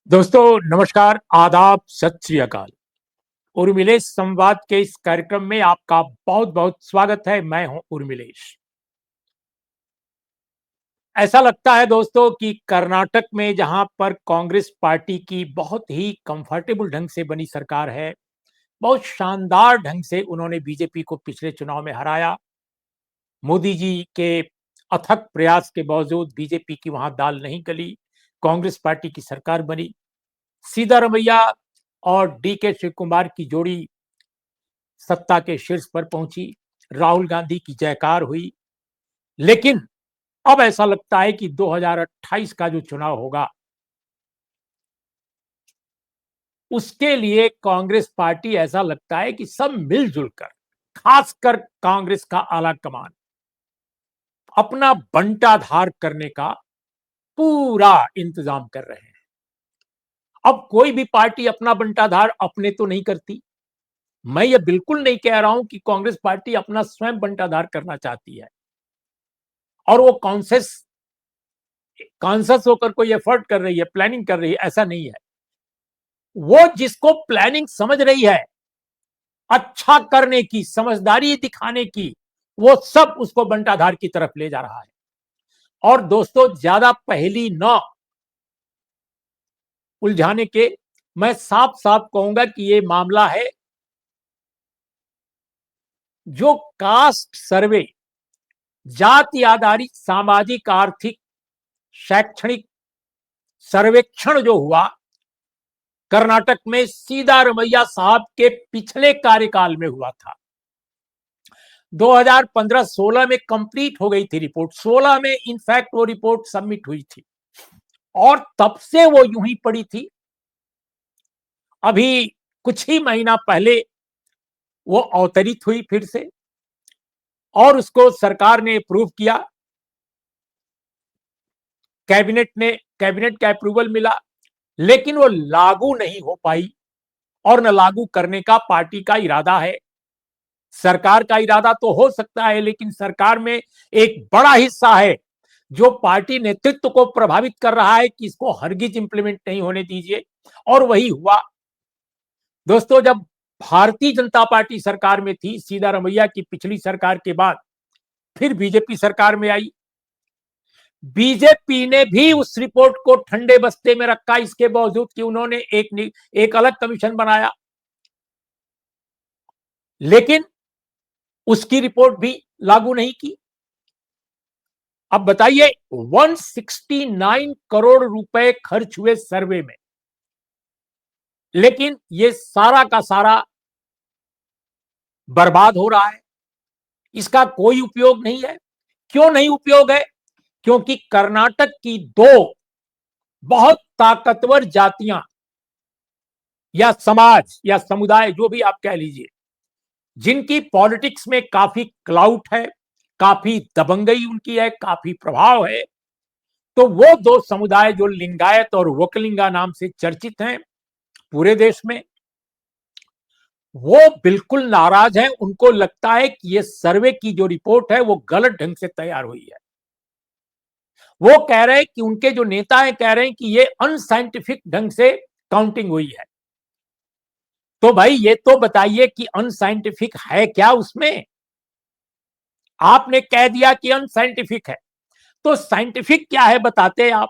दोस्तों नमस्कार, आदाब, सत श्री अकाल। उर्मिलेश संवाद के इस कार्यक्रम में आपका बहुत-बहुत स्वागत है। मैं हूं उर्मिलेश। ऐसा लगता है दोस्तों कि कर्नाटक में जहां पर कांग्रेस पार्टी की बहुत ही कंफर्टेबल ढंग से बनी सरकार है, बहुत शानदार ढंग से उन्होंने बीजेपी को पिछले चुनाव में हराया। मोदी जी के अथक प्रयास के बावजूद बीजेपी की वहां दाल नहीं गली, कांग्रेस पार्टी की सरकार बनी। सिद्धारमैया और डीके शिव कुमार की जोड़ी सत्ता के शीर्ष पर पहुंची, राहुल गांधी की जयकार हुई। लेकिन अब ऐसा लगता है कि 2028 का जो चुनाव होगा, उसके लिए कांग्रेस पार्टी ऐसा लगता है कि सब मिलजुल कर, खासकर कांग्रेस का आला कमान, अपना बंटाधार करने का पूरा इंतजाम कर रहे हैं। अब कोई भी पार्टी अपना बंटाधार अपने तो नहीं करती। मैं ये बिल्कुल नहीं कह रहा हूं कि कांग्रेस पार्टी अपना स्वयं बंटाधार करना चाहती है और वो कॉन्शियस होकर कोई एफर्ट कर रही है, प्लानिंग कर रही है, ऐसा नहीं है। वो जिसको प्लानिंग समझ रही है, अच्छा करने की, समझदारी दिखाने की, वो सब उसको बंटाधार की तरफ ले जा रहा है। और दोस्तों ज्यादा पहेली न उलझाने के, मैं साफ साफ कहूंगा कि ये मामला है जो कास्ट सर्वे, जाति आधारित सामाजिक आर्थिक शैक्षणिक सर्वेक्षण जो हुआ कर्नाटक में सिद्धारमैया साहब के पिछले कार्यकाल में हुआ था। 2015-16 में कंप्लीट हो गई थी रिपोर्ट, 16 में इनफैक्ट वो रिपोर्ट सबमिट हुई थी और तब से वो यूं ही पड़ी थी। अभी कुछ ही महीना पहले वो अवतरित हुई फिर से और उसको सरकार ने अप्रूव किया, कैबिनेट का अप्रूवल मिला, लेकिन वो लागू नहीं हो पाई और न लागू करने का पार्टी का इरादा है। सरकार का इरादा तो हो सकता है, लेकिन सरकार में एक बड़ा हिस्सा है जो पार्टी नेतृत्व को प्रभावित कर रहा है कि इसको हरगिज इंप्लीमेंट नहीं होने दीजिए, और वही हुआ। दोस्तों जब भारतीय जनता पार्टी सरकार में थी, सिद्धारमैया की पिछली सरकार के बाद फिर बीजेपी सरकार में आई, बीजेपी ने भी उस रिपोर्ट को ठंडे बस्ते में रखा, इसके बावजूद कि उन्होंने एक अलग कमीशन बनाया, लेकिन उसकी रिपोर्ट भी लागू नहीं की। अब बताइए, 169 करोड़ रुपए खर्च हुए सर्वे में, लेकिन ये सारा का सारा बर्बाद हो रहा है, इसका कोई उपयोग नहीं है। क्यों नहीं उपयोग है? क्योंकि कर्नाटक की दो बहुत ताकतवर जातियां या समाज या समुदाय, जो भी आप कह लीजिए, जिनकी पॉलिटिक्स में काफी क्लाउट है, काफी दबंगई उनकी है, काफी प्रभाव है, तो वो दो समुदाय जो लिंगायत और वोकलिंगा नाम से चर्चित हैं पूरे देश में, वो बिल्कुल नाराज हैं। उनको लगता है कि ये सर्वे की जो रिपोर्ट है वो गलत ढंग से तैयार हुई है। वो कह रहे हैं कि उनके जो नेता हैं कह रहे हैं कि ये अनसाइंटिफिक ढंग से काउंटिंग हुई है। तो भाई ये तो बताइए कि अनसाइंटिफिक है क्या उसमें? आपने कह दिया कि अनसाइंटिफिक है, तो साइंटिफिक क्या है बताते आप।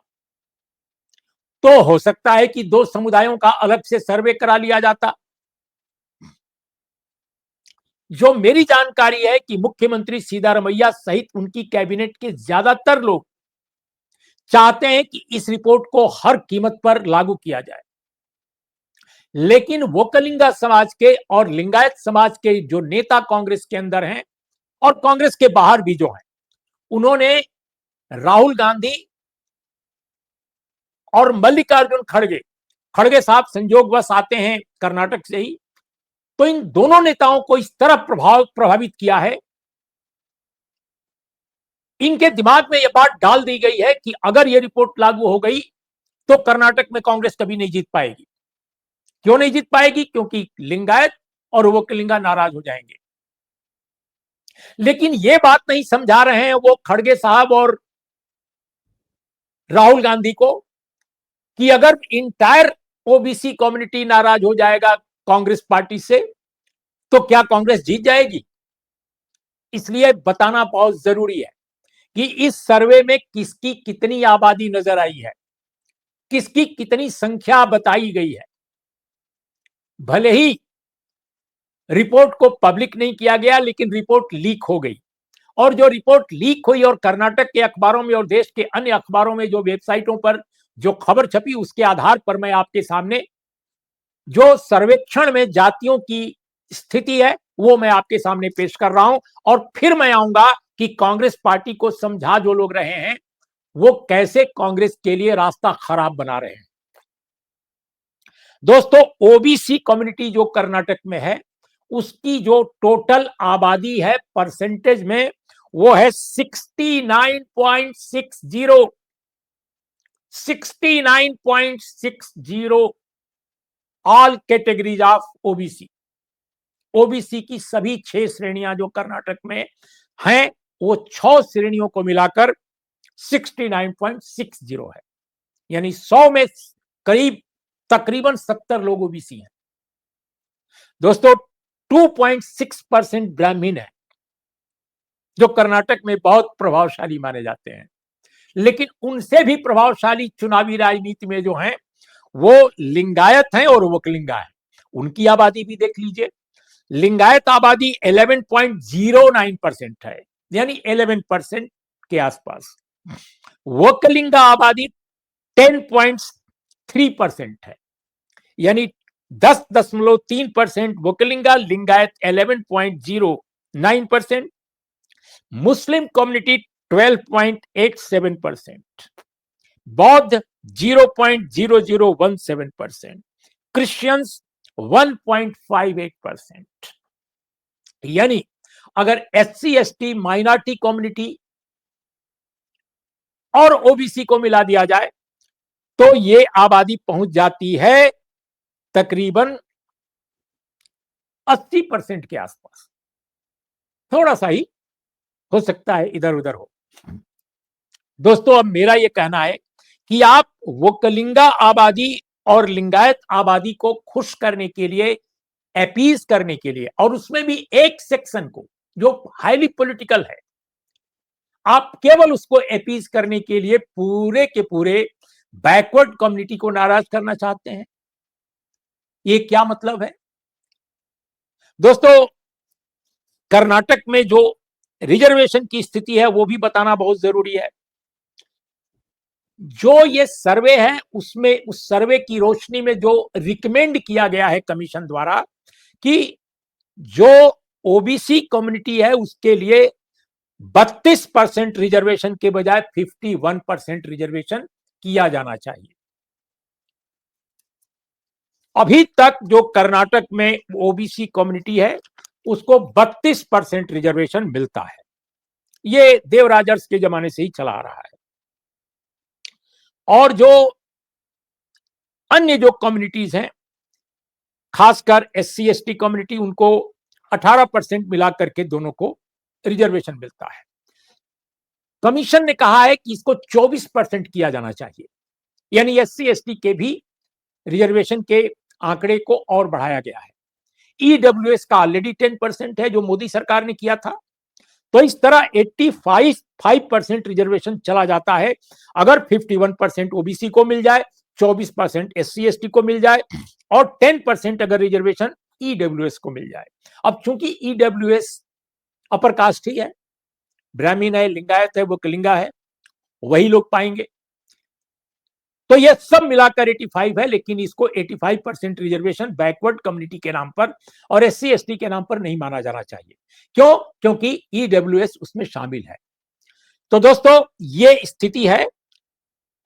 तो हो सकता है कि दो समुदायों का अलग से सर्वे करा लिया जाता। जो मेरी जानकारी है कि मुख्यमंत्री सिद्धारमैया सहित उनकी कैबिनेट के ज्यादातर लोग चाहते हैं कि इस रिपोर्ट को हर कीमत पर लागू किया जाए, लेकिन वोकलिंगा समाज के और लिंगायत समाज के जो नेता कांग्रेस के अंदर हैं और कांग्रेस के बाहर भी जो हैं, उन्होंने राहुल गांधी और मल्लिकार्जुन खड़गे, खड़गे साहब संयोगवश आते हैं कर्नाटक से ही, तो इन दोनों नेताओं को इस तरह प्रभावित किया है, इनके दिमाग में यह बात डाल दी गई है कि अगर यह रिपोर्ट लागू हो गई तो कर्नाटक में कांग्रेस कभी नहीं जीत पाएगी। क्यों नहीं जीत पाएगी? क्योंकि लिंगायत और वोकलिंगा नाराज हो जाएंगे। लेकिन यह बात नहीं समझा रहे हैं वो खड़गे साहब और राहुल गांधी को कि अगर इंटायर ओबीसी कम्युनिटी नाराज हो जाएगा कांग्रेस पार्टी से तो क्या कांग्रेस जीत जाएगी? इसलिए बताना बहुत जरूरी है कि इस सर्वे में किसकी कितनी आबादी नजर आई है, किसकी कितनी संख्या बताई गई है। भले ही रिपोर्ट को पब्लिक नहीं किया गया, लेकिन रिपोर्ट लीक हो गई, और जो रिपोर्ट लीक हुई और कर्नाटक के अखबारों में और देश के अन्य अखबारों में जो वेबसाइटों पर जो खबर छपी, उसके आधार पर मैं आपके सामने जो सर्वेक्षण में जातियों की स्थिति है वो मैं आपके सामने पेश कर रहा हूं। और फिर मैं आऊंगा कि कांग्रेस पार्टी को समझा जो लोग रहे हैं वो कैसे कांग्रेस के लिए रास्ता खराब बना रहे हैं। दोस्तों, ओबीसी कम्युनिटी जो कर्नाटक में है उसकी जो टोटल आबादी है परसेंटेज में वो है 69.60 69.60 all categories of OBC. OBC की सभी 6 श्रेणियां जो कर्नाटक में हैं वो 6 श्रेणियों को मिलाकर 69.60 है, यानी 100 में करीब तकरीबन 70 लोग ओबीसी हैं। दोस्तों, 2.6% ब्राह्मण है जो कर्नाटक में बहुत प्रभावशाली माने जाते हैं, लेकिन उनसे भी प्रभावशाली चुनावी राजनीति में जो हैं वो लिंगायत हैं और वोकलिंगा है। उनकी आबादी भी देख लीजिए, लिंगायत आबादी 11.09% है, यानी 11% के आसपास। वोकलिंगा आबादी 10.3% है, यानी 10.3% वोकलिंगा, लिंगायत 11.09%, मुस्लिम कम्युनिटी 12.87%, बौद्ध 0.0017%, क्रिश्चियंस 1.58%। यानी अगर एससी एसटी माइनॉरिटी कम्युनिटी और ओबीसी को मिला दिया जाए तो ये आबादी पहुंच जाती है तकरीबन 80% के आसपास। थोड़ा सा ही हो सकता है इधर उधर हो। दोस्तों, अब मेरा यह कहना है कि आप वोकलिंगा आबादी और लिंगायत आबादी को खुश करने के लिए, अपीज करने के लिए, और उसमें भी एक सेक्शन को जो हाईली पॉलिटिकल है, आप केवल उसको अपीज करने के लिए पूरे के पूरे बैकवर्ड कम्युनिटी को नाराज करना चाहते हैं। ये क्या मतलब है? दोस्तों, कर्नाटक में जो रिजर्वेशन की स्थिति है वो भी बताना बहुत जरूरी है। जो ये सर्वे है उसमें, उस सर्वे की रोशनी में जो रिकमेंड किया गया है कमीशन द्वारा कि जो ओबीसी कम्युनिटी है उसके लिए 32% रिजर्वेशन के बजाय 51% रिजर्वेशन किया जाना चाहिए। अभी तक जो कर्नाटक में ओबीसी कम्युनिटी है उसको 32% रिजर्वेशन मिलता है। ये देवराजर्स के जमाने से ही चला आ रहा है। और जो अन्य जो कम्युनिटीज हैं, खासकर एससी एसटी कम्युनिटी, उनको 18% मिलाकर के दोनों को रिजर्वेशन मिलता है। कमीशन ने कहा है कि इसको 24% किया जाना चाहिए, यानी एससी एसटी के भी रिजर्वेशन के आंकड़े को और बढ़ाया गया है। ईडब्ल्यूएस का ऑलरेडी 10% है जो मोदी सरकार ने किया था, तो इस तरह 85% रिजर्वेशन चला जाता है अगर 51% ओबीसी को मिल जाए, 24% एससी एसटी को मिल जाए और 10% अगर रिजर्वेशन ईडब्ल्यूएस को मिल जाए। अब चूंकि ईडब्ल्यूएस अपर कास्ट ही है, ब्राह्मण है, लिंगायत है, वो कलिंगा है, वही लोग पाएंगे। तो यह सब मिलाकर 85 है, लेकिन इसको 85% रिजर्वेशन बैकवर्ड कम्युनिटी के नाम पर और एससी एसटी के नाम पर नहीं माना जाना चाहिए। क्यों? क्योंकि ईडब्ल्यूएस उसमें शामिल है। तो दोस्तों, ये स्थिति है।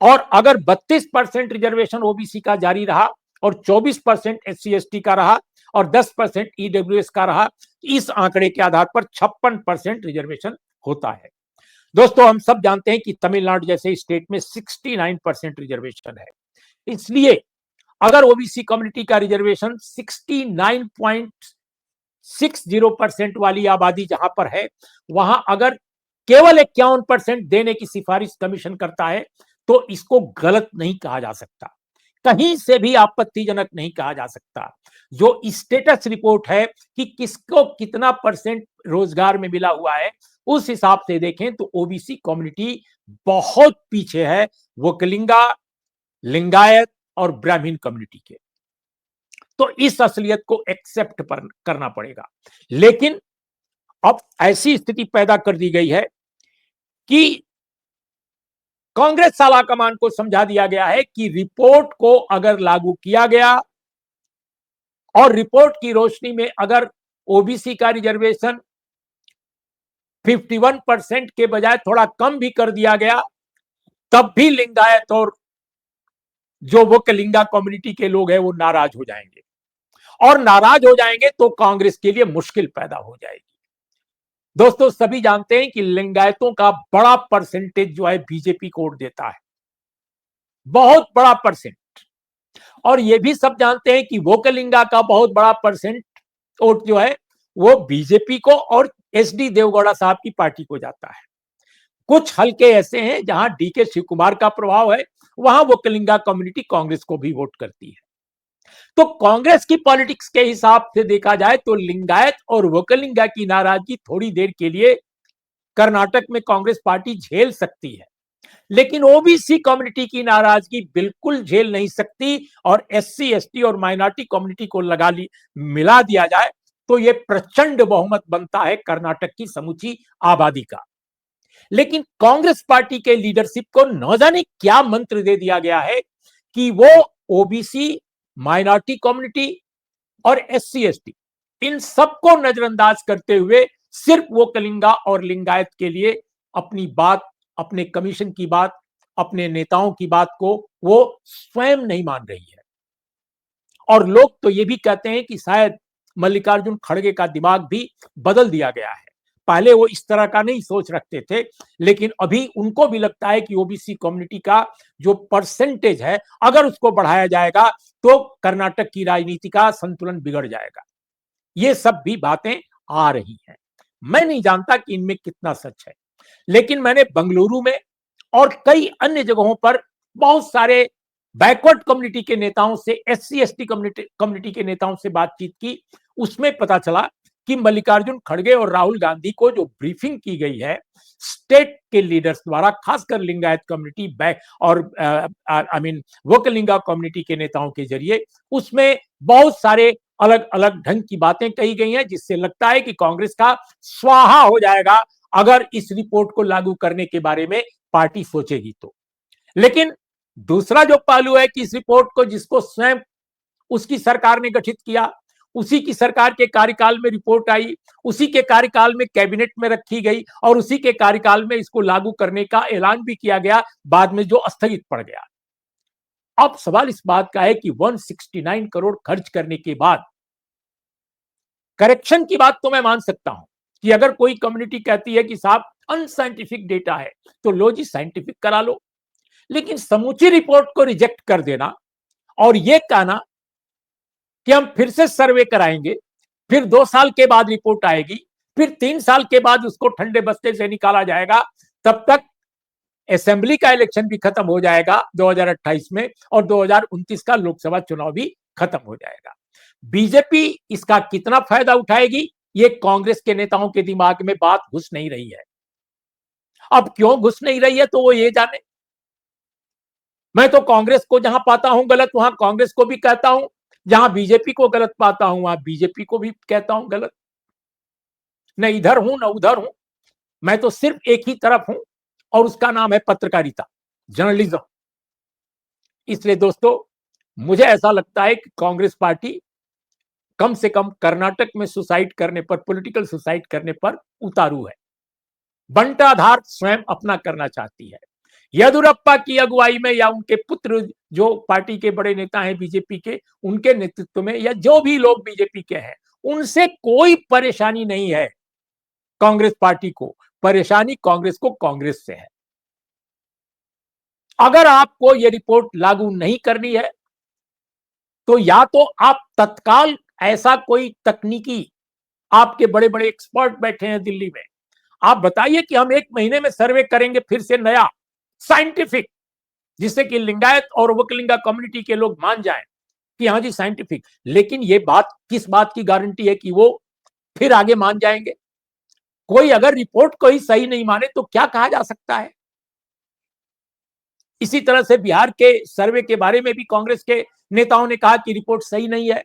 और अगर 32% रिजर्वेशन ओबीसी का जारी रहा और 24% एससी एसटी का रहा और 10% ईडब्ल्यूएस का रहा, इस आंकड़े के आधार पर 56% रिजर्वेशन होता है। दोस्तों, हम सब जानते हैं कि तमिलनाडु जैसे स्टेट में 69% रिजर्वेशन है। इसलिए अगर ओबीसी कम्युनिटी का रिजर्वेशन 69.60% वाली आबादी जहां पर है, वहां अगर केवल 51% देने की सिफारिश कमीशन करता है तो इसको गलत नहीं कहा जा सकता। कहीं से भी आपत्तिजनक नहीं कहा जा सकता। जो स्टेटस रिपोर्ट है कि किसको कितना परसेंट रोजगार में मिला हुआ है, उस हिसाब से देखें तो ओबीसी कम्युनिटी बहुत पीछे है वोकलिंगा, लिंगायत और ब्राह्मण कम्युनिटी के। तो इस असलियत को एक्सेप्ट करना पड़ेगा। लेकिन अब ऐसी स्थिति पैदा कर दी गई है कि कांग्रेस आलाकमान को समझा दिया गया है कि रिपोर्ट को अगर लागू किया गया और रिपोर्ट की रोशनी में अगर ओबीसी का रिजर्वेशन 51% के बजाय थोड़ा कम भी कर दिया गया, तब भी लिंगायत और जो वो कलिंगा कम्युनिटी के लोग हैं वो नाराज हो जाएंगे, और नाराज हो जाएंगे तो कांग्रेस के लिए मुश्किल पैदा हो जाएगी। दोस्तों, सभी जानते हैं कि लिंगायतों का बड़ा परसेंटेज जो है बीजेपी को वोट देता है, बहुत बड़ा परसेंट। और ये भी सब जानते हैं कि वोकलिंगा का बहुत बड़ा परसेंट वोट जो है वो बीजेपी को और एसडी देवगौड़ा साहब की पार्टी को जाता है। कुछ हल्के ऐसे हैं जहां डीके शिव कुमार का प्रभाव है, वहां वोकलिंगा कम्युनिटी कांग्रेस को भी वोट करती है। तो कांग्रेस की पॉलिटिक्स के हिसाब से देखा जाए तो लिंगायत और वोकलिंगा की नाराजगी थोड़ी देर के लिए कर्नाटक में कांग्रेस पार्टी झेल सकती है, लेकिन ओबीसी कम्युनिटी की नाराजगी बिल्कुल झेल नहीं सकती। और एससी एसटी और माइनॉरिटी कम्युनिटी को मिला दिया जाए तो यह प्रचंड बहुमत बनता है कर्नाटक की समूची आबादी का। लेकिन कांग्रेस पार्टी के लीडरशिप को न जाने क्या मंत्र दे दिया गया है कि वो ओबीसी, माइनॉरिटी कम्युनिटी और एससी एसटी इन सबको नजरअंदाज करते हुए सिर्फ वो कलिंगा और लिंगायत के लिए अपनी बात, अपने कमीशन की बात, अपने नेताओं की बात को वो स्वयं नहीं मान रही है। और लोग तो ये भी कहते हैं कि शायद मल्लिकार्जुन खड़गे का दिमाग भी बदल दिया गया है। पहले वो इस तरह का नहीं सोच रखते थे, लेकिन अभी उनको भी लगता है कि ओबीसी कम्युनिटी का जो परसेंटेज है अगर उसको बढ़ाया जाएगा तो कर्नाटक की राजनीति का संतुलन बिगड़ जाएगा। ये सब भी बातें आ रही हैं। मैं नहीं जानता कि इनमें कितना सच है, लेकिन मैंने बंगलुरु में और कई अन्य जगहों पर बहुत सारे बैकवर्ड कम्युनिटी के नेताओं से, एससी एसटी कम्युनिटी के नेताओं से बातचीत की। उसमें पता चला कि मल्लिकार्जुन खड़गे और राहुल गांधी को जो ब्रीफिंग की गई है स्टेट के लीडर्स द्वारा, खासकर लिंगायत कम्युनिटी बैक और वोकलिंगा कम्युनिटी के नेताओं के जरिए, उसमें बहुत सारे अलग अलग ढंग की बातें कही गई हैं, जिससे लगता है कि कांग्रेस का स्वाहा हो जाएगा अगर इस रिपोर्ट को लागू करने के बारे में पार्टी सोचेगी तो। लेकिन दूसरा जो पहलू है कि इस रिपोर्ट को जिसको स्वयं उसकी सरकार ने गठित किया, उसी की सरकार के कार्यकाल में रिपोर्ट आई, उसी के कार्यकाल में कैबिनेट में रखी गई और उसी के कार्यकाल में इसको लागू करने का ऐलान भी किया गया, बाद में जो स्थगित पड़ गया। अब सवाल इस बात का है कि 169 करोड़ खर्च करने के बाद करेक्शन की बात तो मैं मान सकता हूं कि अगर कोई कम्युनिटी कहती है कि साहब अनसाइंटिफिक डेटा है तो लो जी, साइंटिफिक करा लो। लेकिन समूची रिपोर्ट को रिजेक्ट कर देना और यह कहना कि हम फिर से सर्वे कराएंगे, फिर 2 साल के बाद रिपोर्ट आएगी, फिर 3 साल के बाद उसको ठंडे बस्ते से निकाला जाएगा, तब तक असेंबली का इलेक्शन भी खत्म हो जाएगा 2028 में और 2029 का लोकसभा चुनाव भी खत्म हो जाएगा। बीजेपी इसका कितना फायदा उठाएगी, ये कांग्रेस के नेताओं के दिमाग में बात घुस नहीं रही है। अब क्यों घुस नहीं रही है तो वो ये जाने। मैं तो कांग्रेस को जहां पाता हूं गलत, वहां कांग्रेस को भी कहता हूं, जहां बीजेपी को गलत पाता हूं वहां बीजेपी को भी कहता हूं गलत। न इधर हूं न उधर हूं, मैं तो सिर्फ एक ही तरफ हूं और उसका नाम है पत्रकारिता, जर्नलिज्म। इसलिए दोस्तों, मुझे ऐसा लगता है कि कांग्रेस पार्टी कम से कम कर्नाटक में सुसाइड करने पर, पॉलिटिकल सुसाइड करने पर उतारू है। बंटाधार स्वयं अपना करना चाहती है। येदियुरप्पा की अगुवाई में या उनके पुत्र जो पार्टी के बड़े नेता हैं बीजेपी के, उनके नेतृत्व में या जो भी लोग बीजेपी के हैं, उनसे कोई परेशानी नहीं है कांग्रेस पार्टी को। परेशानी कांग्रेस को कांग्रेस से है। अगर आपको यह रिपोर्ट लागू नहीं करनी है तो या तो आप तत्काल ऐसा कोई तकनीकी, आपके बड़े बड़े एक्सपर्ट बैठे हैं दिल्ली में, आप बताइए कि हम 1 महीने में सर्वे करेंगे फिर से नया साइंटिफिक, जिससे कि लिंगायत और वकलिंगा कम्युनिटी के लोग मान जाएं कि हाँ जी साइंटिफिक। लेकिन ये बात किस बात की गारंटी है कि वो फिर आगे मान जाएंगे? कोई अगर रिपोर्ट को ही सही नहीं माने तो क्या कहा जा सकता है? इसी तरह से बिहार के सर्वे के बारे में भी कांग्रेस के नेताओं ने कहा कि रिपोर्ट सही नहीं है।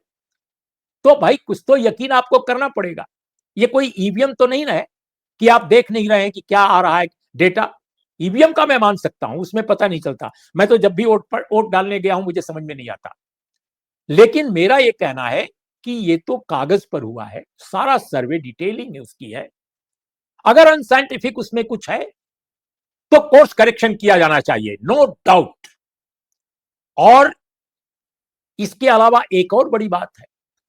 तो भाई कुछ तो यकीन आपको करना पड़ेगा। ये कोई ईवीएम तो नहीं है कि आप देख नहीं रहे हैं कि क्या आ रहा है डेटा। ईवीएम का मैं मान सकता हूं, उसमें पता नहीं चलता। मैं तो जब भी वोट डालने गया हूं मुझे समझ में नहीं आता। लेकिन मेरा ये कहना है कि ये तो कागज पर हुआ है, सारा सर्वे डिटेलिंग उसकी है। अगर अनसाइंटिफिक उसमें कुछ है तो कोर्स करेक्शन किया जाना चाहिए, नो डाउट। और इसके अलावा एक और बड़ी बात है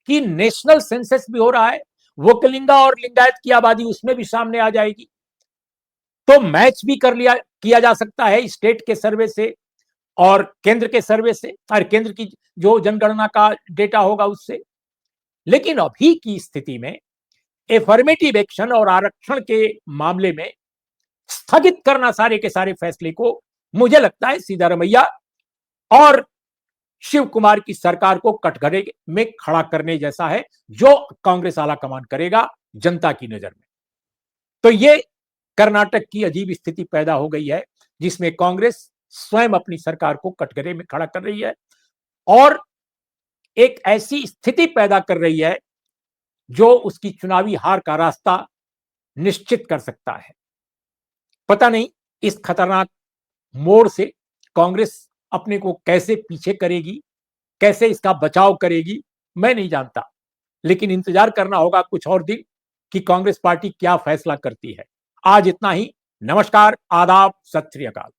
कि नेशनल सेंसस भी हो रहा है, वोकलिंगा और लिंगायत की आबादी उसमें भी सामने आ जाएगी। तो मैच भी कर लिया किया जा सकता है स्टेट के सर्वे से और केंद्र के सर्वे से, और केंद्र की जो जनगणना का डेटा होगा उससे। लेकिन अभी की स्थिति में एफर्मेटिव एक्शन और आरक्षण के मामले में स्थगित करना सारे के सारे फैसले को, मुझे लगता है सिद्धारमैया और शिव कुमार की सरकार को कटघरे में खड़ा करने जैसा है, जो कांग्रेस आला कमान करेगा जनता की नजर में। तो ये कर्नाटक की अजीब स्थिति पैदा हो गई है जिसमें कांग्रेस स्वयं अपनी सरकार को कटघरे में खड़ा कर रही है और एक ऐसी स्थिति पैदा कर रही है जो उसकी चुनावी हार का रास्ता निश्चित कर सकता है। पता नहीं इस खतरनाक मोड़ से कांग्रेस अपने को कैसे पीछे करेगी, कैसे इसका बचाव करेगी, मैं नहीं जानता। लेकिन इंतजार करना होगा कुछ और दिन कि कांग्रेस पार्टी क्या फैसला करती है। आज इतना ही। नमस्कार, आदाब, सत श्री अकाल।